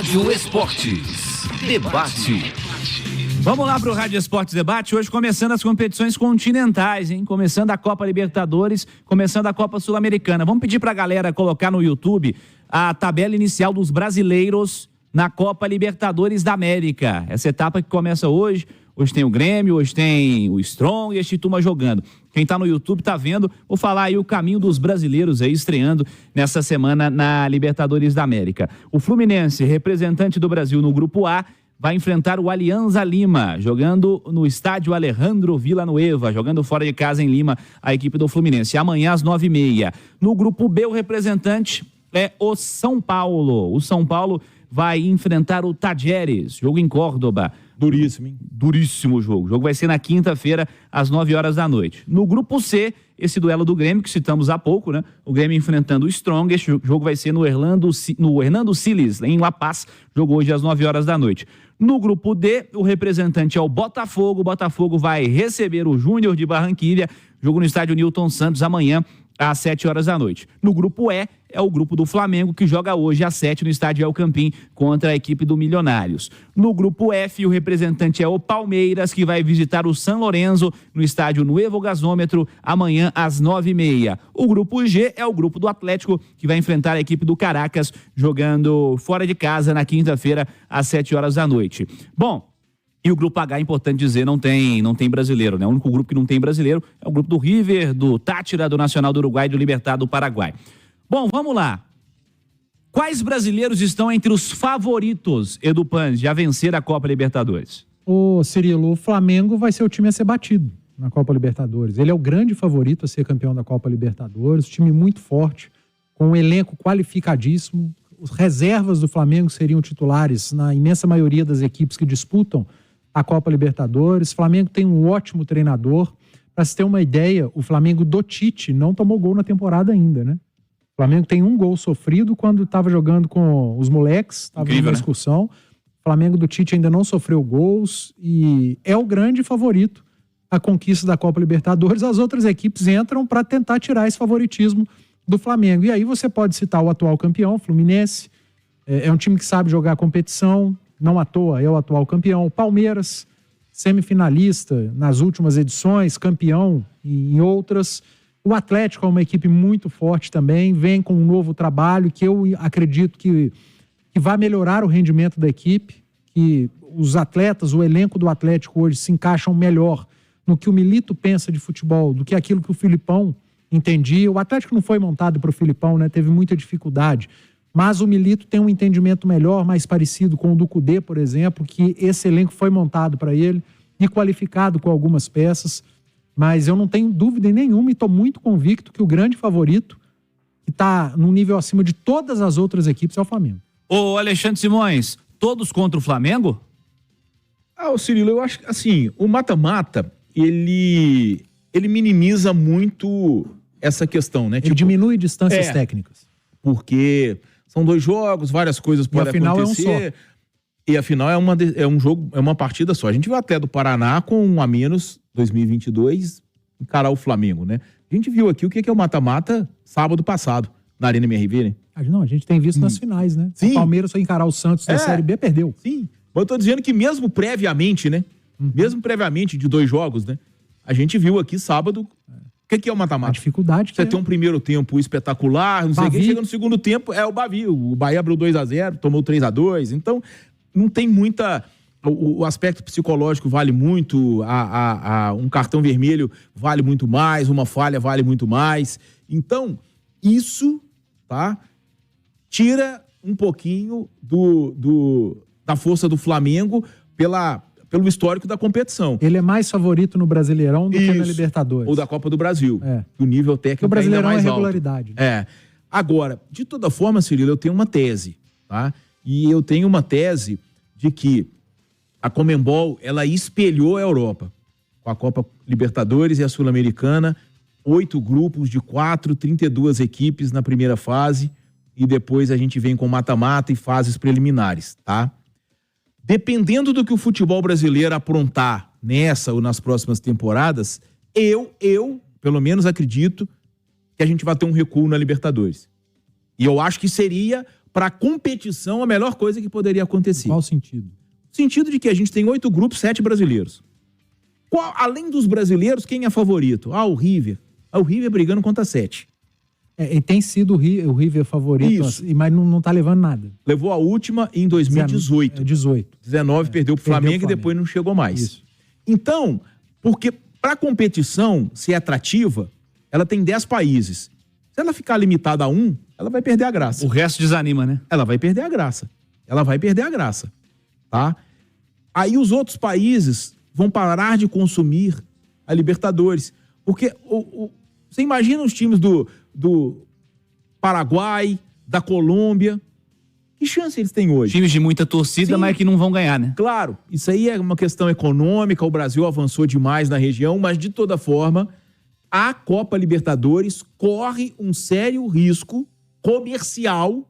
Rádio Esportes Debate. Vamos lá para o Rádio Esportes Debate, hoje começando as competições continentais, hein? Começando a Copa Libertadores, começando a Copa Sul-Americana. Vamos pedir para a galera colocar no YouTube a tabela inicial dos brasileiros na Copa Libertadores da América. Essa etapa que começa hoje. Hoje tem o Grêmio, hoje tem o Strong e este turma jogando. Quem tá no YouTube tá vendo. Vou falar aí o caminho dos brasileiros aí estreando nessa semana na Libertadores da América. O Fluminense, representante do Brasil no Grupo A, vai enfrentar o Alianza Lima, jogando no estádio Alejandro Villanueva, jogando fora de casa em Lima, a equipe do Fluminense. Amanhã às 9h30. No Grupo B, o representante é o São Paulo. O São Paulo vai enfrentar o Tajeres, jogo em Córdoba. Duríssimo, hein? Duríssimo o jogo. O jogo vai ser na quinta-feira, às 9h da noite. No Grupo C, esse duelo do Grêmio, que citamos há pouco, né? O Grêmio enfrentando o Strong. Esse jogo vai ser no Hernando Siles, em La Paz. Jogo hoje às 9h da noite. No Grupo D, o representante é o Botafogo. O Botafogo vai receber o Júnior de Barranquilla. Jogo no estádio Newton Santos, amanhã, às 7h da noite. No Grupo E, é o grupo do Flamengo, que joga hoje às 7h no estádio El Campín contra a equipe do Milionários. No Grupo F, o representante é o Palmeiras, que vai visitar o San Lorenzo no estádio Nuevo Gasômetro amanhã às 9h30. O Grupo G é o grupo do Atlético, que vai enfrentar a equipe do Caracas jogando fora de casa na quinta-feira às 7h da noite. Bom, e o Grupo H, é importante dizer, não tem brasileiro, né? O único grupo que não tem brasileiro é o grupo do River, do Táchira, do Nacional do Uruguai e do Libertad do Paraguai. Bom, vamos lá. Quais brasileiros estão entre os favoritos, Edu Panzi, a vencer a Copa Libertadores? Ô, Cirilo, o Flamengo vai ser o time a ser batido na Copa Libertadores. Ele é o grande favorito a ser campeão da Copa Libertadores, time muito forte, com um elenco qualificadíssimo. As reservas do Flamengo seriam titulares na imensa maioria das equipes que disputam a Copa Libertadores. O Flamengo tem um ótimo treinador. Para se ter uma ideia, o Flamengo do Tite não tomou gol na temporada ainda, né? O Flamengo tem um gol sofrido quando estava jogando com os moleques, estava numa excursão. O Flamengo do Tite ainda não sofreu gols e é o grande favorito à conquista da Copa Libertadores. As outras equipes entram para tentar tirar esse favoritismo do Flamengo. E aí você pode citar o atual campeão, Fluminense. É um time que sabe jogar competição, não à toa é o atual campeão. Palmeiras, semifinalista nas últimas edições, campeão em outras. O Atlético é uma equipe muito forte também, vem com um novo trabalho que eu acredito que vai melhorar o rendimento da equipe, que os atletas, o elenco do Atlético hoje se encaixam melhor no que o Milito pensa de futebol do que aquilo que o Filipão entendia. O Atlético não foi montado para o Filipão, né? Teve muita dificuldade, mas o Milito tem um entendimento melhor, mais parecido com o do Cudê, por exemplo, que esse elenco foi montado para ele e qualificado com algumas peças. Mas eu não tenho dúvida nenhuma e estou muito convicto que o grande favorito, que está num nível acima de todas as outras equipes, é o Flamengo. Ô Alexandre Simões, todos contra o Flamengo? O Cirilo, eu acho que assim, o mata-mata, ele minimiza muito essa questão, né? Ele diminui distâncias técnicas. Porque são 2 jogos, várias coisas podem acontecer. É um só. E afinal é um jogo, é uma partida só. A gente viu até do Paraná com 1 a menos 2022 encarar o Flamengo, né? A gente viu aqui o que é o mata-mata sábado passado na Arena MRV, né? Não, a gente tem visto nas finais, né? Sim. O Palmeiras foi encarar o Santos da Série B, perdeu. Sim, mas eu tô dizendo que mesmo previamente, né? Mesmo previamente de 2 jogos, né? A gente viu aqui sábado o que é o mata-mata. A dificuldade que Você tem um primeiro tempo espetacular, não sei o que, chega no segundo tempo, é o Bavi. O Bahia abriu 2-0, tomou 3-2, então não tem muita... O aspecto psicológico vale muito, um cartão vermelho vale muito mais, uma falha vale muito mais. Então, isso, tá, tira um pouquinho da força do Flamengo pelo histórico da competição. Ele é mais favorito no Brasileirão do que na Libertadores. Ou da Copa do Brasil. O nível técnico o Brasileirão é ainda mais regularidade. alto. Agora, de toda forma, Cirilo, eu tenho uma tese, tá? E eu tenho uma tese de que a Conmebol, ela espelhou a Europa com a Copa Libertadores e a Sul-Americana, 8 grupos de 32 equipes na primeira fase e depois a gente vem com mata-mata e fases preliminares, tá? Dependendo do que o futebol brasileiro aprontar nessa ou nas próximas temporadas, eu pelo menos acredito que a gente vai ter um recuo na Libertadores. E eu acho que seria para a competição, a melhor coisa que poderia acontecer. Qual o sentido? No sentido de que a gente tem 8 grupos, 7 brasileiros. Além dos brasileiros, quem é favorito? O River. O River brigando contra 7. E tem sido o River favorito, assim, mas não tá levando nada. Levou a última em 2018. 18. 19 perdeu pro Flamengo e depois não chegou mais. Isso. Então, porque para a competição ser atrativa, ela tem 10 países. Se ela ficar limitada a 1, ela vai perder a graça. O resto desanima, né? Ela vai perder a graça. Ela vai perder a graça. Tá? Aí os outros países vão parar de consumir a Libertadores. Porque você imagina os times do Paraguai, da Colômbia. Que chance eles têm hoje? Times de muita torcida, Sim. mas que não vão ganhar, né? Claro, isso aí é uma questão econômica, o Brasil avançou demais na região, mas de toda forma, a Copa Libertadores corre um sério risco comercial,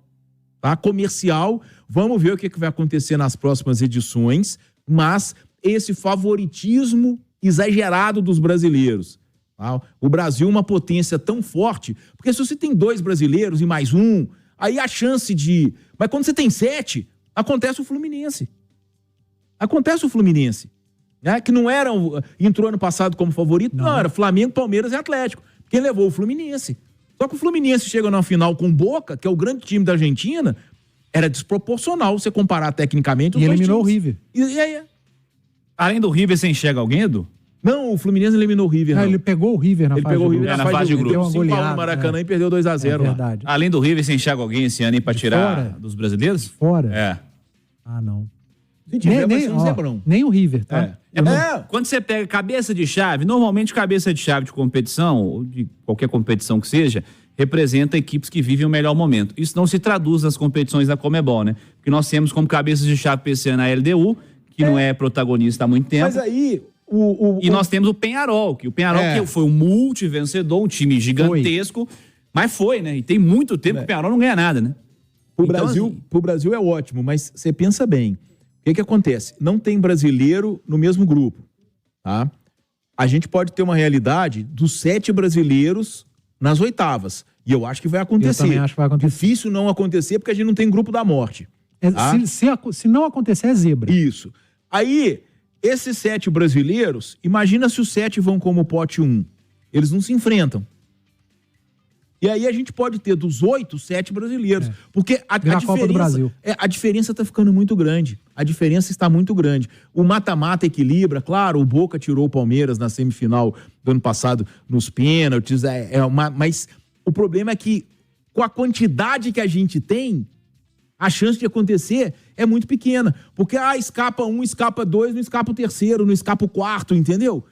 tá? Comercial. Vamos ver o que vai acontecer nas próximas edições, mas esse favoritismo exagerado dos brasileiros. Tá? O Brasil é uma potência tão forte, porque se você tem 2 brasileiros e mais um, aí a chance de... Mas quando você tem 7, acontece o Fluminense. Acontece o Fluminense. Né? Que não era... Entrou ano passado como favorito, não era Flamengo, Palmeiras e Atlético. Quem levou o Fluminense. Só que o Fluminense chega na final com Boca, que é o grande time da Argentina, era desproporcional você comparar tecnicamente os E dois eliminou times. o River. E aí? Além do River, você enxerga alguém, Edu? Não, o Fluminense eliminou o River. Não, Não. ele pegou o River na Ele fase pegou o de River grupo. na fase de grupo. Deu uma 5 a 1 no goleada, Maracanã e perdeu 2-0 lá. verdade. Além do River, você enxerga alguém esse ano aí pra tirar fora? dos brasileiros? Fora? É. Ah, não. Se tiver, vai ser um Zebrão. Nem o River, tá? Quando você pega cabeça de chave, normalmente cabeça de chave de competição, ou de qualquer competição que seja, representa equipes que vivem o melhor momento. Isso não se traduz nas competições da Conmebol, né? Porque nós temos como cabeças de chave pra esse ano a LDU, que não é protagonista há muito tempo. Mas aí... E nós temos o Penharol, que que foi um multivencedor, um time gigantesco, mas foi, né? E tem muito tempo que o Penharol não ganha nada, né? Pro Brasil é ótimo, mas você pensa bem. O que acontece? Não tem brasileiro no mesmo grupo, tá? A gente pode ter uma realidade dos 7 brasileiros nas oitavas. E eu acho que vai acontecer. Eu também acho que vai acontecer. Difícil não acontecer porque a gente não tem grupo da morte. Tá? Se não acontecer, é zebra. Isso. Aí, esses 7 brasileiros, imagina se os 7 vão como pote 1. Eles não se enfrentam. E aí a gente pode ter dos 8, 7 brasileiros. Porque a Copa do Brasil. A diferença está ficando muito grande. A diferença está muito grande. O mata-mata equilibra, claro, o Boca tirou o Palmeiras na semifinal do ano passado nos pênaltis, mas o problema é que com a quantidade que a gente tem, a chance de acontecer é muito pequena. Porque, escapa um, escapa 2, não escapa o terceiro, não escapa o quarto, entendeu?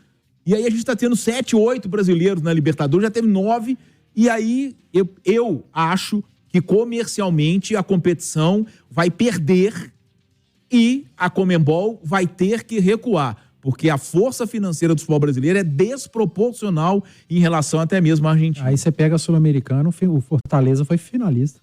E aí a gente está tendo 7, 8 brasileiros na Libertadores, já teve 9. E aí eu acho que comercialmente a competição vai perder e a Conmebol vai ter que recuar. Porque a força financeira do futebol brasileiro é desproporcional em relação até mesmo à Argentina. Aí você pega a Sul-Americana, o Fortaleza foi finalista.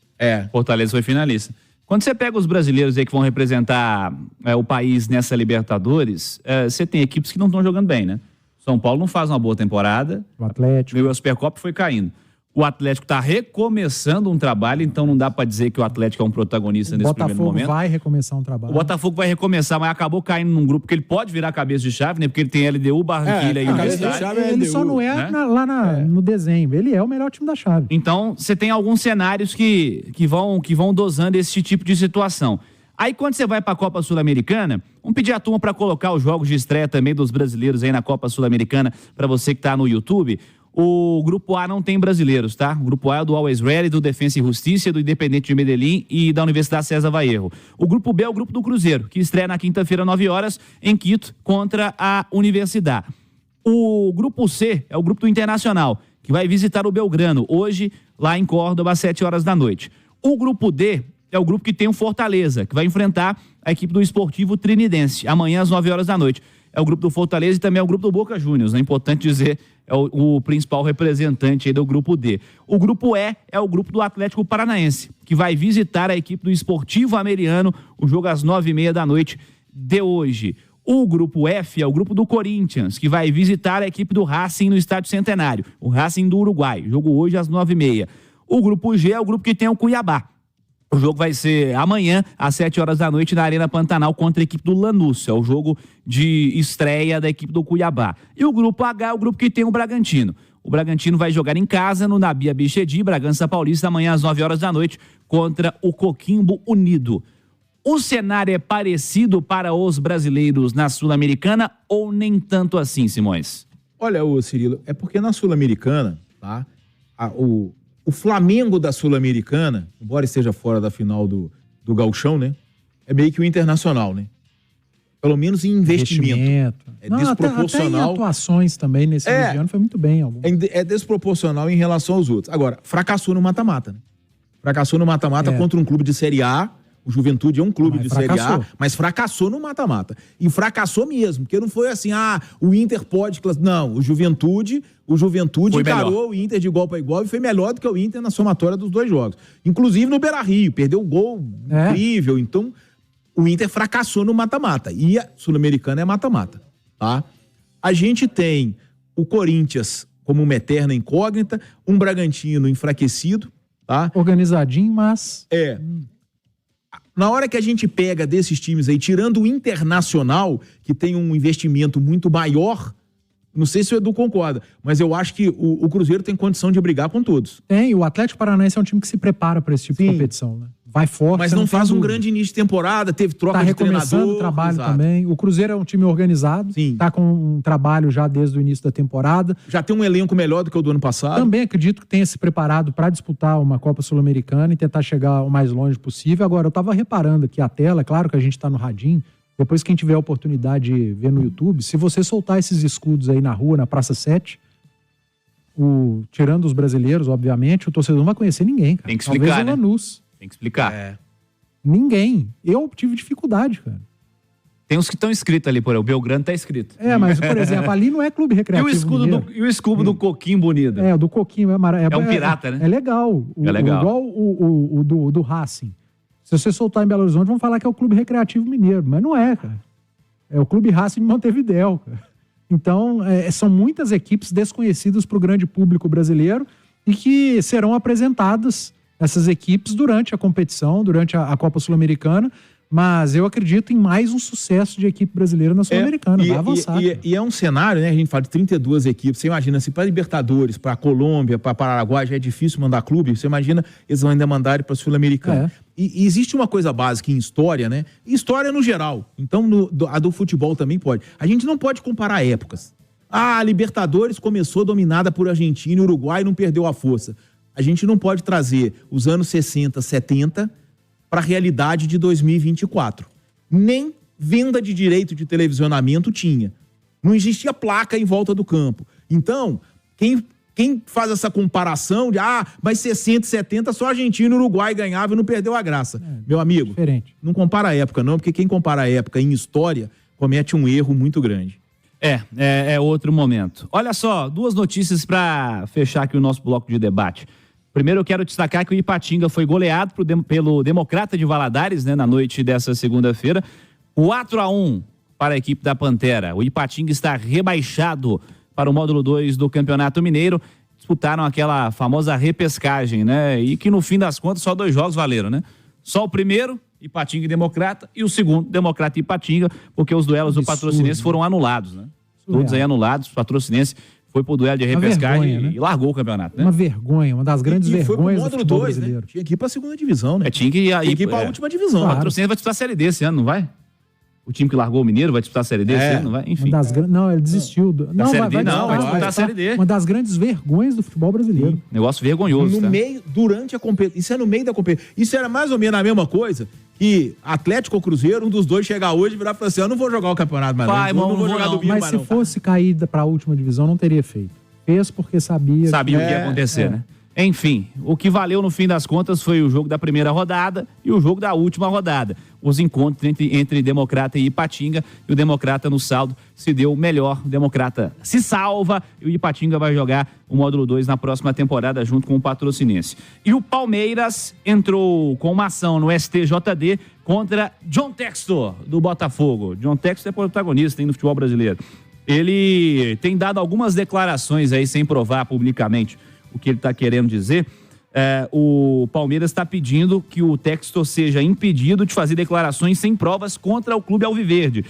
Fortaleza foi finalista. Quando você pega os brasileiros aí que vão representar o país nessa Libertadores, você tem equipes que não estão jogando bem, né? São Paulo não faz uma boa temporada. O Atlético. O Supercopa foi caindo. O Atlético está recomeçando um trabalho, então não dá para dizer que o Atlético é um protagonista nesse primeiro momento. O Botafogo vai recomeçar um trabalho. O Botafogo vai recomeçar, mas acabou caindo num grupo que ele pode virar cabeça de chave, né? Porque ele tem LDU, Barranquilla e Universidade. Ele só não é no desenho. Ele é o melhor time da chave. Então, você tem alguns cenários que vão dosando esse tipo de situação. Aí, quando você vai para a Copa Sul-Americana, vamos pedir a turma para colocar os jogos de estreia também dos brasileiros aí na Copa Sul-Americana, para você que está no YouTube. O Grupo A não tem brasileiros, tá? O Grupo A é do Always Ready, do Defensa e Justiça, do Independente de Medellín e da Universidade César Vallejo. O Grupo B é o Grupo do Cruzeiro, que estreia na quinta-feira, 9 horas, em Quito, contra a Universidade. O Grupo C é o Grupo do Internacional, que vai visitar o Belgrano, hoje, lá em Córdoba, às 7 horas da noite. O Grupo D é o grupo que tem o Fortaleza, que vai enfrentar a equipe do Esportivo Trinidense, amanhã às 9 horas da noite. É o grupo do Fortaleza e também é o grupo do Boca Juniors, é importante dizer, é o principal representante aí do grupo D. O grupo E é o grupo do Atlético Paranaense, que vai visitar a equipe do Esportivo Ameriano, o jogo às 9h30 da noite de hoje. O grupo F é o grupo do Corinthians, que vai visitar a equipe do Racing no Estádio Centenário, o Racing do Uruguai, jogo hoje às 9h30. O grupo G é o grupo que tem o Cuiabá, O jogo vai ser amanhã, às 7 horas da noite, na Arena Pantanal, contra a equipe do Lanús. É o jogo de estreia da equipe do Cuiabá. E o grupo H é o grupo que tem o Bragantino. O Bragantino vai jogar em casa, no Nabi Abichedi, Bragança Paulista, amanhã às 9 horas da noite, contra o Coquimbo Unido. O cenário é parecido para os brasileiros na Sul-Americana ou nem tanto assim, Simões? Olha, ô Cirilo, é porque na Sul-Americana, tá? O Flamengo da Sul-Americana, embora esteja fora da final do Gauchão, né? É meio que o Internacional, né? Pelo menos em investimento. É desproporcional. Até em atuações também nesse ano foi muito bem. É desproporcional em relação aos outros. Agora, fracassou no mata-mata, né? Fracassou no mata-mata contra um clube de Série A. O Juventude é um clube de Série A, mas fracassou no mata-mata. E fracassou mesmo, porque não foi assim, o Inter pode... Não, o Juventude encarou o Inter de igual para igual e foi melhor do que o Inter na somatória dos 2 jogos. Inclusive no Beira-Rio, perdeu o gol incrível. Então, o Inter fracassou no mata-mata. E a Sul-Americana é mata-mata, tá? A gente tem o Corinthians como uma eterna incógnita, um Bragantino enfraquecido, tá? Organizadinho, mas... Na hora que a gente pega desses times aí, tirando o Internacional, que tem um investimento muito maior, não sei se o Edu concorda, mas eu acho que o Cruzeiro tem condição de brigar com todos. Tem, o Atlético Paranaense é um time que se prepara para esse tipo de competição, né? Vai forte. Mas não faz um grande início de temporada, teve troca de treinador. Tá recomeçando o trabalho também. O Cruzeiro é um time organizado, tá com um trabalho já desde o início da temporada. Já tem um elenco melhor do que o do ano passado. Também acredito que tenha se preparado para disputar uma Copa Sul-Americana e tentar chegar o mais longe possível. Agora, eu tava reparando aqui a tela, é claro que a gente tá no radinho, depois quem tiver a oportunidade de ver no YouTube, se você soltar esses escudos aí na rua, na Praça 7, tirando os brasileiros, obviamente, o torcedor não vai conhecer ninguém, cara. Tem que explicar, Talvez o Lanús. Tem que explicar. Ninguém. Eu tive dificuldade, cara. Tem uns que estão escritos ali, o Belgrano tá escrito. Mas, por exemplo, ali não é clube recreativo. E o escudo do Coquimbo Unido? O do Coquimbo é um pirata, né? É legal. É legal. Igual o do Racing. Se você soltar em Belo Horizonte, vão falar que é o Clube Recreativo Mineiro. Mas não é, cara. É o Clube Racing de Montevidéu, cara. Então, são muitas equipes desconhecidas para o grande público brasileiro e que serão apresentadas essas equipes durante a competição, durante a Copa Sul-Americana, mas eu acredito em mais um sucesso de equipe brasileira na Sul-Americana, vai avançar. E é um cenário, né, a gente fala de 32 equipes, você imagina, se para Libertadores, para Colômbia, para Paraguai já é difícil mandar clube, você imagina, eles vão ainda mandarem para Sul-Americana. E existe uma coisa básica em história, né, história no geral, então a do futebol também pode. A gente não pode comparar épocas. A Libertadores começou dominada por Argentina e Uruguai e não perdeu a força. A gente não pode trazer os anos 60, 70 para a realidade de 2024. Nem venda de direito de televisionamento tinha. Não existia placa em volta do campo. Então, quem faz essa comparação de, mas 60, 70 só Argentina e Uruguai ganhava e não perdeu a graça. Meu amigo, não compara a época não, porque quem compara a época em história comete um erro muito grande. É outro momento. Olha só, 2 notícias para fechar aqui o nosso bloco de debate. Primeiro eu quero destacar que o Ipatinga foi goleado pelo Democrata de Valadares, né, na noite dessa segunda-feira. 4-1 para a equipe da Pantera. O Ipatinga está rebaixado para o módulo 2 do Campeonato Mineiro. Disputaram aquela famosa repescagem, né? E que no fim das contas só 2 jogos valeram, né? Só o primeiro, Ipatinga e Democrata, e o segundo, Democrata e Ipatinga, porque os duelos do Patrocinense foram anulados, né? Todos aí anulados, o Patrocinense foi pro duelo de repescagem e largou o campeonato, né? Uma vergonha, uma das grandes vergonhas do futebol 2, brasileiro. Né? Tinha que ir pra segunda divisão, né? Tinha que ir pra última divisão. O Patrocinense vai disputar a Série D esse ano, não vai? O time que largou o Mineiro vai disputar a Série D esse ano, não vai? Enfim. Não, ele desistiu. Vai disputar a Série D. Uma das grandes vergonhas do futebol brasileiro. Negócio vergonhoso, durante a competição. Isso é no meio da competição. Isso era mais ou menos a mesma coisa que Atlético ou Cruzeiro, um dos dois chegar hoje e virar e falar assim, eu não vou jogar o campeonato mais não vou jogar domingo mais não. Mas se fosse cair pra última divisão, não teria feito. Fez porque sabia o que ia acontecer, né? Enfim, o que valeu no fim das contas foi o jogo da primeira rodada e o jogo da última rodada. Os encontros entre Democrata e Ipatinga, e o Democrata no saldo se deu melhor. O Democrata se salva e o Ipatinga vai jogar o módulo 2 na próxima temporada junto com o Patrocinense. E o Palmeiras entrou com uma ação no STJD contra John Textor, do Botafogo. John Textor é protagonista no futebol brasileiro. Ele tem dado algumas declarações aí sem provar publicamente o que ele está querendo dizer. o Palmeiras está pedindo que o Textor seja impedido de fazer declarações sem provas contra o clube alviverde.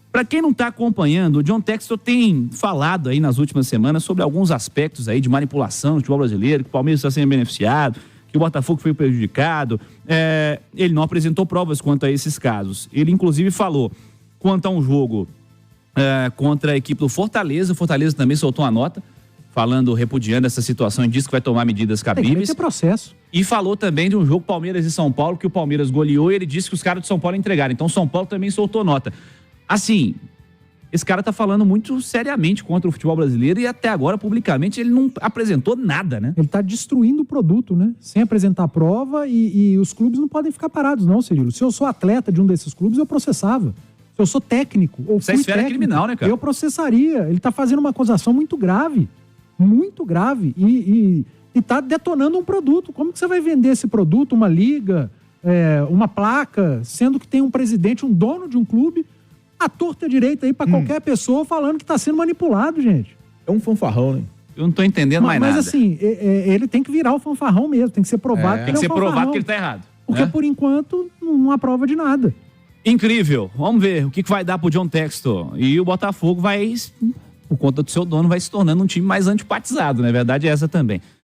Para quem não está acompanhando, o John Textor tem falado aí nas últimas semanas sobre alguns aspectos aí de manipulação do futebol brasileiro, que o Palmeiras está sendo beneficiado, que o Botafogo foi prejudicado. Ele não apresentou provas quanto a esses casos. Ele, inclusive, falou quanto a um jogo contra a equipe do Fortaleza. O Fortaleza também soltou uma nota falando, repudiando essa situação e disse que vai tomar medidas cabíveis. Tem processo. E falou também de um jogo Palmeiras e São Paulo, que o Palmeiras goleou e ele disse que os caras de São Paulo entregaram. Então, São Paulo também soltou nota. Assim, esse cara tá falando muito seriamente contra o futebol brasileiro e até agora, publicamente, ele não apresentou nada, né? Ele tá destruindo o produto, né? Sem apresentar prova e os clubes não podem ficar parados, não, Cirilo. Se eu sou atleta de um desses clubes, eu processava. Se eu sou técnico ou Essa esfera é criminal, né, cara? Eu processaria. Ele tá fazendo uma acusação muito grave e tá detonando um produto. Como que você vai vender esse produto, uma liga, uma placa, sendo que tem um presidente, um dono de um clube, à torta direita aí pra qualquer pessoa falando que tá sendo manipulado, gente? É um fanfarrão, né? Eu não tô entendendo mais nada. Mas assim, ele tem que virar o fanfarrão mesmo, tem que ser provado Tem que ser provado que ele tá errado. Porque né? por enquanto não há prova de nada. Incrível. Vamos ver o que vai dar pro John Textor. E o Botafogo vai, por conta do seu dono, vai se tornando um time mais antipatizado, né? A verdade é essa também.